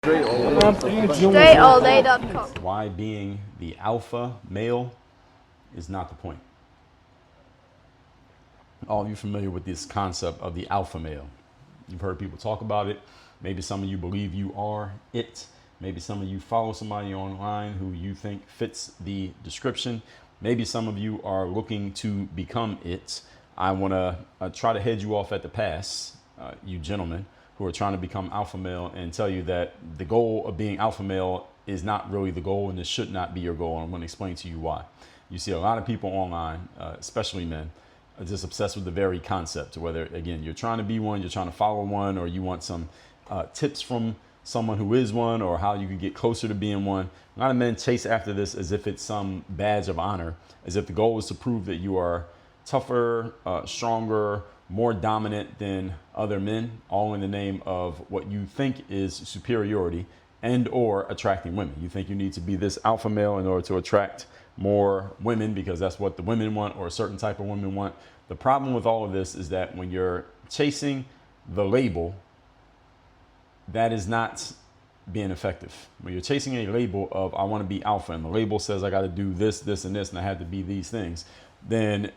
Straight Why being the alpha male is not the point. All of you familiar with this concept of the alpha male? You've heard people talk about it. Maybe some of you believe you are it. Maybe some of you follow somebody online who you think fits the description. Maybe some of you are looking to become it. I want to try to head you off at the pass, you gentlemen who are trying to become alpha male, and tell you that the goal of being alpha male is not really the goal, and this should not be your goal. And I'm going to explain to you why. You see a lot of people online, especially men, are just obsessed with the very concept, whether, again, you're trying to be one, you're trying to follow one, or you want some tips from someone who is one, or how you can get closer to being one. A lot of men chase after this as if it's some badge of honor, as if the goal is to prove that you are tougher, stronger, more dominant than other men, all in the name of what you think is superiority and or attracting women. You think you need to be this alpha male in order to attract more women because that's what the women want, or a certain type of women want. The problem with all of this is that when you're chasing the label, that is not being effective. When you're chasing a label of I want to be alpha, and the label says I got to do this, this, and this, and I have to be these things, then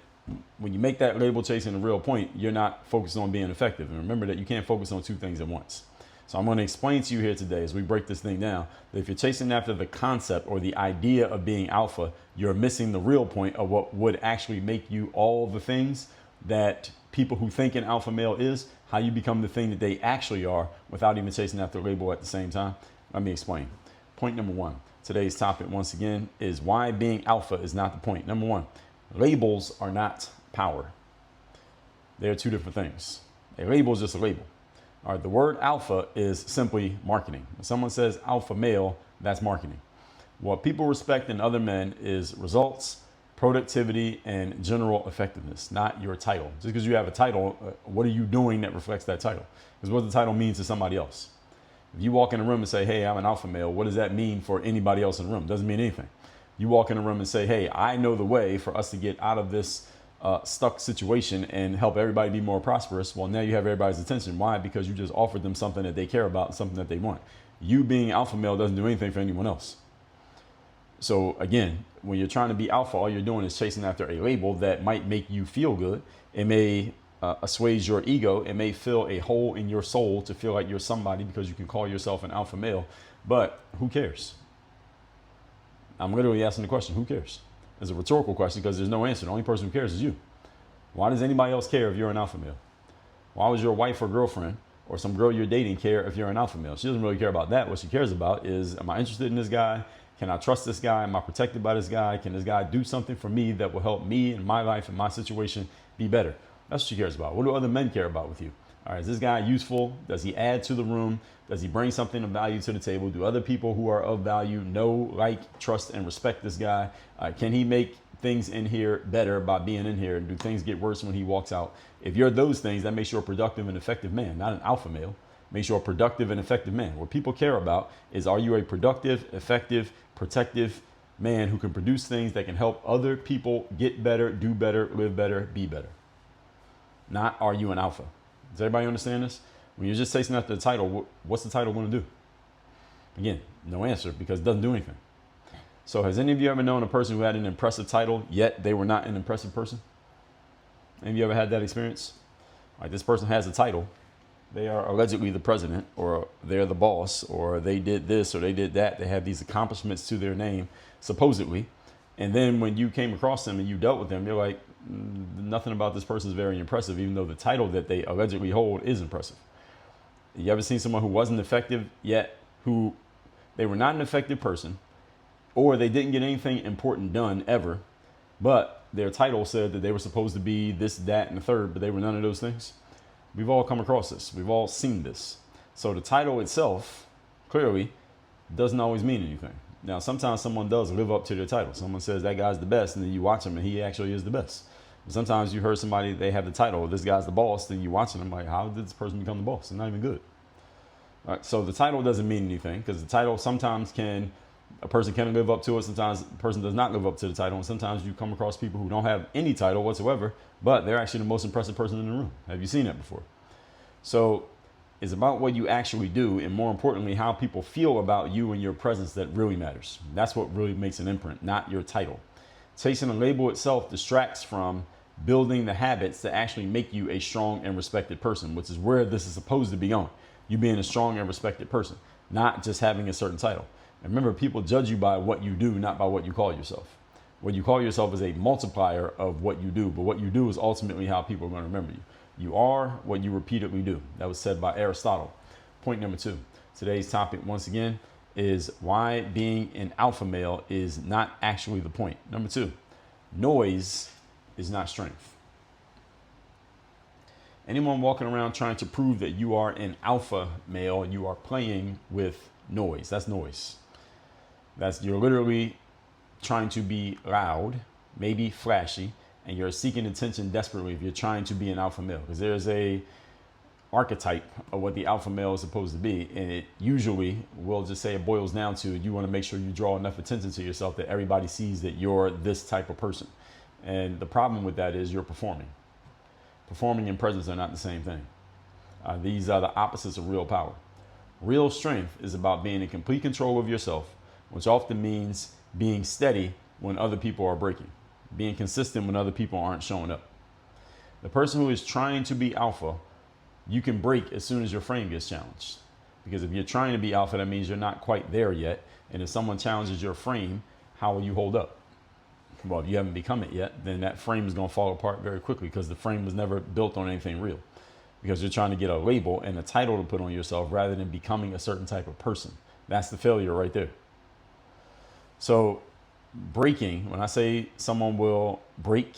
when you make that label chasing the real point, you're not focused on being effective. And remember that you can't focus on two things at once. So I'm going to explain to you here today, as we break this thing down, that if you're chasing after the concept or the idea of being alpha, you're missing the real point of what would actually make you all the things that people who think an alpha male is, how you become the thing that they actually are without even chasing after the label at the same time. Let me explain. Point number one, today's topic once again is why being alpha is not the point. Number one, labels are not power. They are two different things. A label is just a label. All right, the word alpha is simply marketing. When someone says alpha male, that's marketing. What people respect in other men is results, productivity, and general effectiveness, not your title. Just because you have a title, what are you doing that reflects that title? Because what the title means to somebody else. If you walk in a room and say, hey, I'm an alpha male, what does that mean for anybody else in the room? Doesn't mean anything. You walk in a room and say, hey, I know the way for us to get out of this stuck situation and help everybody be more prosperous. Well, now you have everybody's attention. Why? Because you just offered them something that they care about, something that they want. You being alpha male doesn't do anything for anyone else. So again, when you're trying to be alpha, all you're doing is chasing after a label that might make you feel good. It may assuage your ego. It may fill a hole in your soul to feel like you're somebody because you can call yourself an alpha male. But who cares? I'm literally asking the question, who cares? It's a rhetorical question because there's no answer. The only person who cares is you. Why does anybody else care if you're an alpha male? Why would your wife or girlfriend or some girl you're dating care if you're an alpha male? She doesn't really care about that. What she cares about is, am I interested in this guy? Can I trust this guy? Am I protected by this guy? Can this guy do something for me that will help me in my life and my situation be better? That's what she cares about. What do other men care about with you? All right, is this guy useful? Does he add to the room? Does he bring something of value to the table? Do other people who are of value know, like, trust, and respect this guy? Can he make things in here better by being in here? Do things get worse when he walks out? If you're those things, that makes you a productive and effective man, not an alpha male. Makes you a productive and effective man. What people care about is, are you a productive, effective, protective man who can produce things that can help other people get better, do better, live better, be better? Not, are you an alpha? Does everybody understand this? When you're just chasing after the title, what's the title going to do? Again, no answer, because it doesn't do anything. So has any of you ever known a person who had an impressive title, yet they were not an impressive person? Any of you ever had that experience? Like, this person has a title. They are allegedly the president, or they're the boss, or they did this, or they did that. They have these accomplishments to their name, supposedly. And then when you came across them and you dealt with them, you're like, nothing about this person is very impressive, even though the title that they allegedly hold is impressive. You ever seen someone who wasn't effective, yet who they were not an effective person, or they didn't get anything important done ever, but their title said that they were supposed to be this, that, and the third, but they were none of those things? We've all come across this. We've all seen this. So the title itself clearly doesn't always mean anything. Now, sometimes someone does live up to their title. Someone says that guy's the best, and then you watch him and he actually is the best. But sometimes you heard somebody, they have the title, this guy's the boss, then you watching them like, how did this person become the boss? They're not even good. All right, so the title doesn't mean anything, because the title sometimes a person can live up to it. Sometimes a person does not live up to the title. And sometimes you come across people who don't have any title whatsoever, but they're actually the most impressive person in the room. Have you seen that before? So is about what you actually do, and more importantly, how people feel about you and your presence that really matters. That's what really makes an imprint, not your title. Chasing a label itself distracts from building the habits that actually make you a strong and respected person, which is where this is supposed to be going. You being a strong and respected person, not just having a certain title. And remember, people judge you by what you do, not by what you call yourself. What you call yourself is a multiplier of what you do, but what you do is ultimately how people are going to remember you. You are what you repeatedly do. That was said by Aristotle. Point number 2. Today's topic, once again, is why being an alpha male is not actually the point. Number 2, noise is not strength. Anyone walking around trying to prove that you are an alpha male, you are playing with noise. That's noise. You're literally trying to be loud, maybe flashy, and you're seeking attention desperately if you're trying to be an alpha male, because there's a archetype of what the alpha male is supposed to be, and it usually, we'll just say, it boils down to you want to make sure you draw enough attention to yourself that everybody sees that you're this type of person. And the problem with that is you're performing. Performing and presence are not the same thing. These are the opposites of real power. Real strength is about being in complete control of yourself, which often means being steady when other people are breaking, being consistent when other people aren't showing up. The person who is trying to be alpha, you can break as soon as your frame gets challenged. Because if you're trying to be alpha, that means you're not quite there yet. And if someone challenges your frame, how will you hold up? Well, if you haven't become it yet, then that frame is going to fall apart very quickly, because the frame was never built on anything real. Because you're trying to get a label and a title to put on yourself rather than becoming a certain type of person. That's the failure right there. So breaking, when I say someone will break,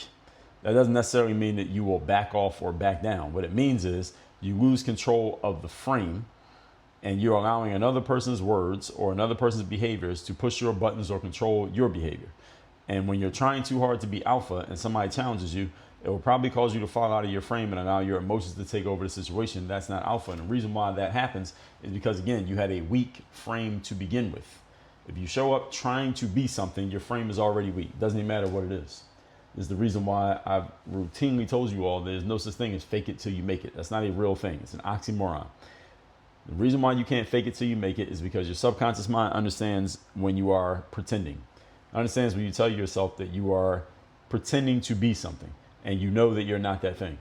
that doesn't necessarily mean that you will back off or back down. What it means is you lose control of the frame, and you're allowing another person's words or another person's behaviors to push your buttons or control your behavior. And when you're trying too hard to be alpha and somebody challenges you, it will probably cause you to fall out of your frame and allow your emotions to take over the situation. That's not alpha. And the reason why that happens is because, again, you had a weak frame to begin with. If you show up trying to be something, your frame is already weak. Doesn't even matter what it is. This is the reason why I've routinely told you all there's no such thing as fake it till you make it. That's not a real thing. It's an oxymoron. The reason why you can't fake it till you make it is because your subconscious mind understands when you are pretending. It understands when you tell yourself that you are pretending to be something and you know that you're not that thing.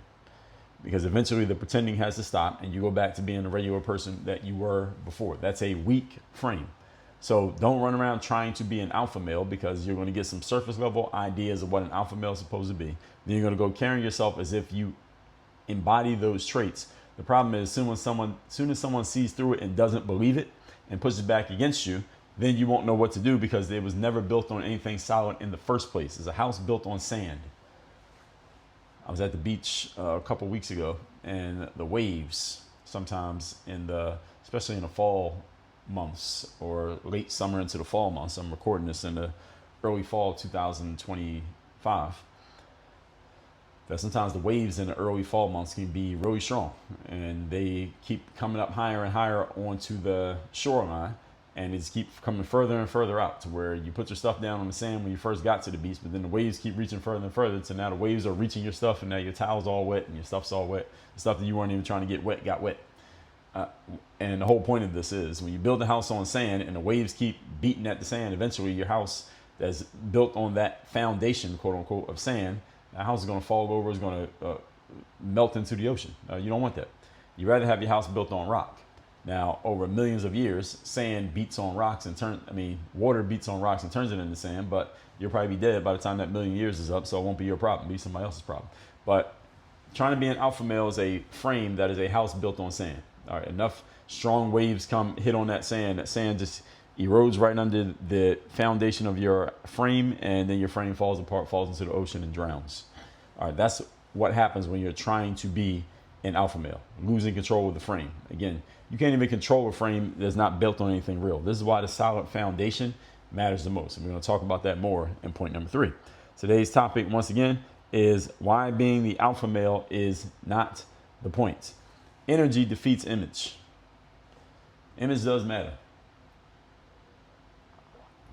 Because eventually the pretending has to stop and you go back to being the regular person that you were before. That's a weak frame. So don't run around trying to be an alpha male, because you're going to get some surface level ideas of what an alpha male is supposed to be. Then you're going to go carrying yourself as if you embody those traits. The problem is soon as someone sees through it and doesn't believe it and pushes back against you, then you won't know what to do, because it was never built on anything solid in the first place. It's a house built on sand. I was at the beach a couple weeks ago, and the waves sometimes especially in the fall months or late summer into the fall months. I'm recording this in the early fall of 2025. That sometimes the waves in the early fall months can be really strong, and they keep coming up higher and higher onto the shoreline, and it just keeps coming further and further out to where you put your stuff down on the sand when you first got to the beach, but then the waves keep reaching further and further. So now the waves are reaching your stuff, and now your towel's all wet and your stuff's all wet. The stuff that you weren't even trying to get wet got wet. And the whole point of this is when you build a house on sand and the waves keep beating at the sand, eventually your house that's built on that foundation, quote unquote, of sand, that house is going to fall over, is going to melt into the ocean. You don't want that. You'd rather have your house built on rock. Now, over millions of years, sand beats on rocks and water beats on rocks and turns it into sand, but you'll probably be dead by the time that million years is up, so it won't be your problem, it'll be somebody else's problem. But trying to be an alpha male is a frame that is a house built on sand. All right, enough strong waves come hit on that sand just erodes right under the foundation of your frame, and then your frame falls apart, falls into the ocean, and drowns. All right, that's what happens when you're trying to be an alpha male, losing control of the frame. Again, you can't even control a frame that's not built on anything real. This is why the solid foundation matters the most. And we're going to talk about that more in point number 3. Today's topic, once again, is why being the alpha male is not the point. Energy defeats image. Image does matter.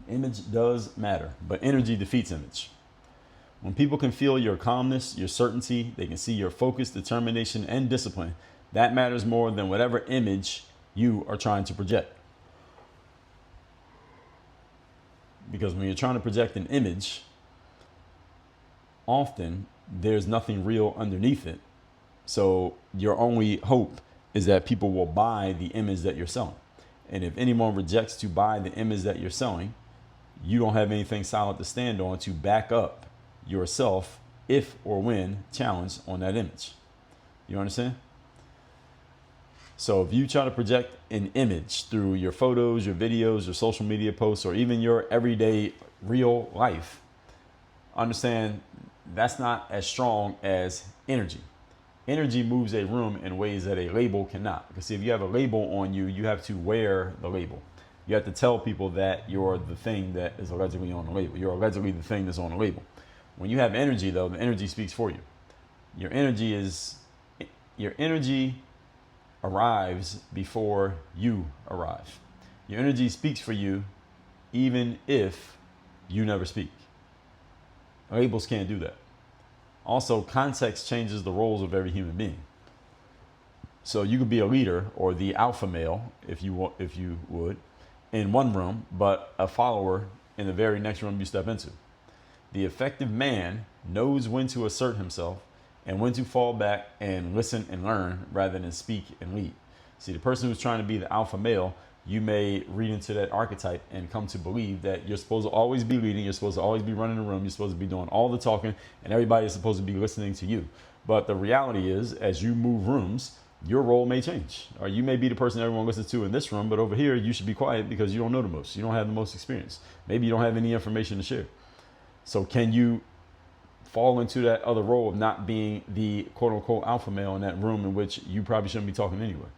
Image does matter, but energy defeats image. When people can feel your calmness, your certainty, they can see your focus, determination, and discipline, That matters more than whatever image you are trying to project. Because when you're trying to project an image, often there's nothing real underneath it. So your only hope is that people will buy the image that you're selling. And if anyone rejects to buy the image that you're selling, you don't have anything solid to stand on to back up yourself if or when challenged on that image. You understand? So if you try to project an image through your photos, your videos, your social media posts, or even your everyday real life, understand that's not as strong as energy. Energy moves a room in ways that a label cannot. Because if you have a label on you, you have to wear the label. You have to tell people that you're the thing that is allegedly on the label. You're allegedly the thing that's on the label. When you have energy, though, the energy speaks for you. Your energy arrives before you arrive. Your energy speaks for you even if you never speak. Labels can't do that. Also, context changes the roles of every human being. So you could be a leader or the alpha male, if you would, in one room, but a follower in the very next room you step into. The effective man knows when to assert himself and when to fall back and listen and learn rather than speak and lead. See, the person who's trying to be the alpha male, you may read into that archetype and come to believe that you're supposed to always be leading, you're supposed to always be running the room, you're supposed to be doing all the talking, and everybody is supposed to be listening to you. But the reality is, as you move rooms, your role may change. Or you may be the person everyone listens to in this room, but over here you should be quiet because you don't know the most. You don't have the most experience. Maybe you don't have any information to share. So can you fall into that other role of not being the quote unquote alpha male in that room in which you probably shouldn't be talking anyway?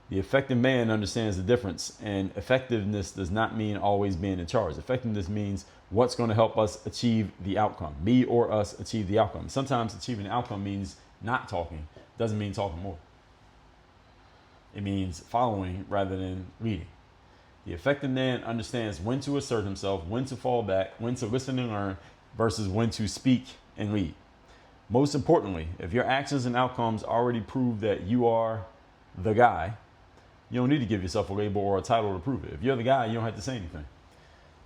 The effective man understands the difference, and effectiveness does not mean always being in charge. Effectiveness means what's going to help us achieve the outcome, me or us achieve the outcome. Sometimes achieving the outcome means not talking, doesn't mean talking more. It means following rather than leading. The effective man understands when to assert himself, when to fall back, when to listen and learn versus when to speak and lead. Most importantly, if your actions and outcomes already prove that you are the guy, you don't need to give yourself a label or a title to prove it. If you're the guy, you don't have to say anything.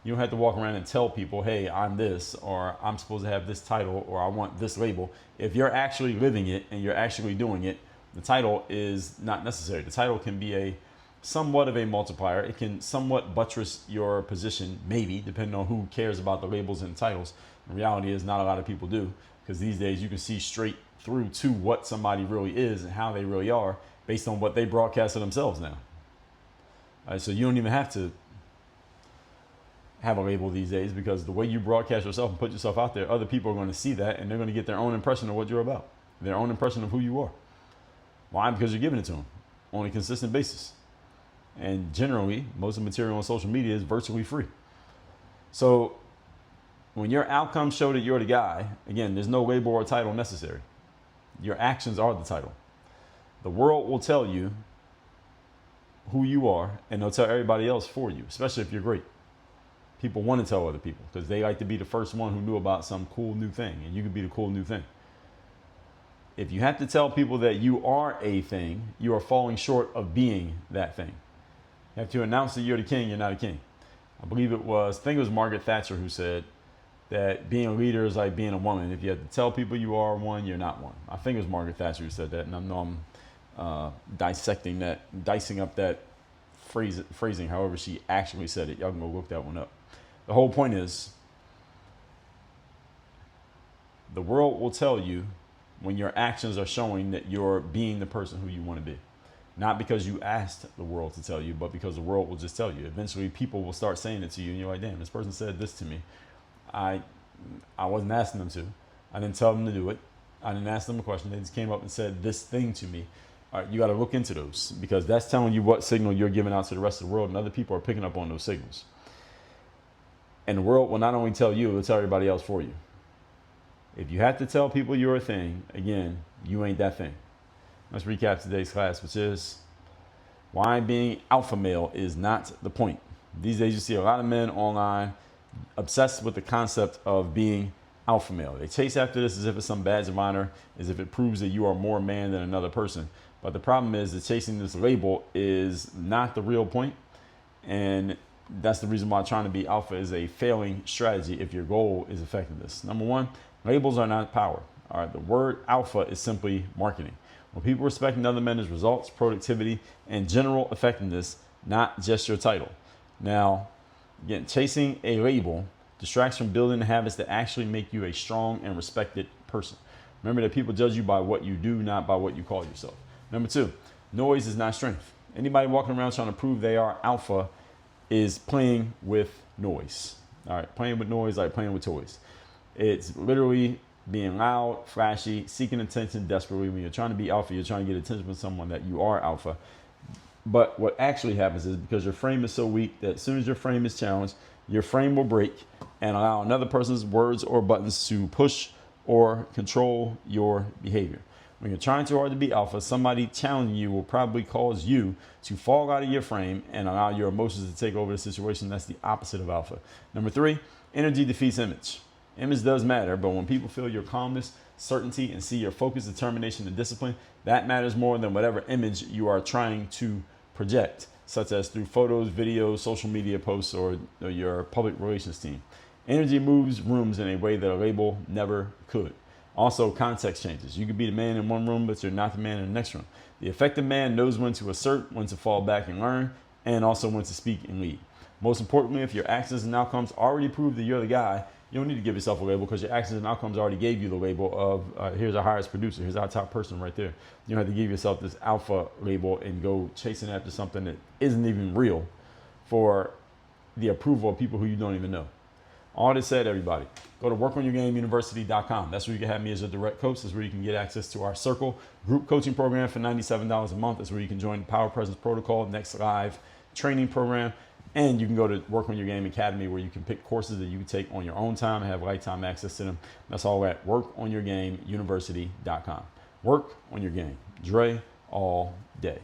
You don't have to walk around and tell people, hey, I'm this, or I'm supposed to have this title, or I want this label. If you're actually living it and you're actually doing it, the title is not necessary. The title can be a somewhat of a multiplier. It can somewhat buttress your position, maybe, depending on who cares about the labels and titles. The reality is not a lot of people do, because these days you can see straight through to what somebody really is and how they really are based on what they broadcast to themselves now. All right, so you don't even have to have a label these days, because the way you broadcast yourself and put yourself out there, other people are going to see that and they're going to get their own impression of what you're about, their own impression of who you are. Why? Because you're giving it to them on a consistent basis. And generally, most of the material on social media is virtually free. So when your outcomes show that you're the guy, again, there's no label or title necessary. Your actions are the title. The world will tell you who you are, and they'll tell everybody else for you, especially if you're great. People want to tell other people because they like to be the first one who knew about some cool new thing, and you could be the cool new thing. If you have to tell people that you are a thing, you are falling short of being that thing. You have to announce that you're the king, you're not a king. I think it was Margaret Thatcher who said that being a leader is like being a woman. If you have to tell people you are one, you're not one. I think it was Margaret Thatcher who said that, and I know I'm dicing up that phrasing, however she actually said it. Y'all can go look that one up. The whole point is, the world will tell you when your actions are showing that you're being the person who you want to be. Not because you asked the world to tell you, but because the world will just tell you. Eventually, people will start saying it to you, and you're like, damn, this person said this to me. I wasn't asking them to. I didn't tell them to do it. I didn't ask them a question. They just came up and said this thing to me. All right, you got to look into those, because that's telling you what signal you're giving out to the rest of the world, and other people are picking up on those signals. And the world will not only tell you, it'll tell everybody else for you. If you have to tell people you're a thing, again, you ain't that thing. Let's recap today's class, which is why being alpha male is not the point. These days you see a lot of men online obsessed with the concept of being alpha male. They chase after this as if it's some badge of honor, as if it proves that you are more man than another person. But the problem is that chasing this label is not the real point. And that's the reason why trying to be alpha is a failing strategy if your goal is effectiveness. Number one, labels are not power. All right, the word alpha is simply marketing. When people respect another man's results, productivity, and general effectiveness, not just your title. Now, again, chasing a label distracts from building the habits that actually make you a strong and respected person. Remember that people judge you by what you do, not by what you call yourself. Number two, noise is not strength. Anybody walking around trying to prove they are alpha is playing with noise. All right, playing with noise like playing with toys. It's literally being loud, flashy, seeking attention desperately. When you're trying to be alpha, you're trying to get attention from someone that you are alpha. But what actually happens is because your frame is so weak that as soon as your frame is challenged, your frame will break and allow another person's words or buttons to push or control your behavior. When you're trying too hard to be alpha, somebody challenging you will probably cause you to fall out of your frame and allow your emotions to take over the situation. That's the opposite of alpha. Number three, energy defeats image. Image does matter, but when people feel your calmness, certainty, and see your focus, determination, and discipline, that matters more than whatever image you are trying to project, such as through photos, videos, social media posts, or your public relations team. Energy moves rooms in a way that a label never could. Also, context changes. You could be the man in one room, but you're not the man in the next room. The effective man knows when to assert, when to fall back and learn, and also when to speak and lead. Most importantly, if your actions and outcomes already prove that you're the guy, you don't need to give yourself a label because your actions and outcomes already gave you the label of here's our highest producer, here's our top person right there. You don't have to give yourself this alpha label and go chasing after something that isn't even real for the approval of people who you don't even know. All this said, everybody, go to workonyourgameuniversity.com. That's where you can have me as a direct coach. That's where you can get access to our Circle group coaching program for $97 a month. That's where you can join the Power Presence Protocol Next Live training program. And you can go to Work on Your Game Academy where you can pick courses that you can take on your own time and have lifetime access to them. That's all at workonyourgameuniversity.com. Work on your game. Dre all day.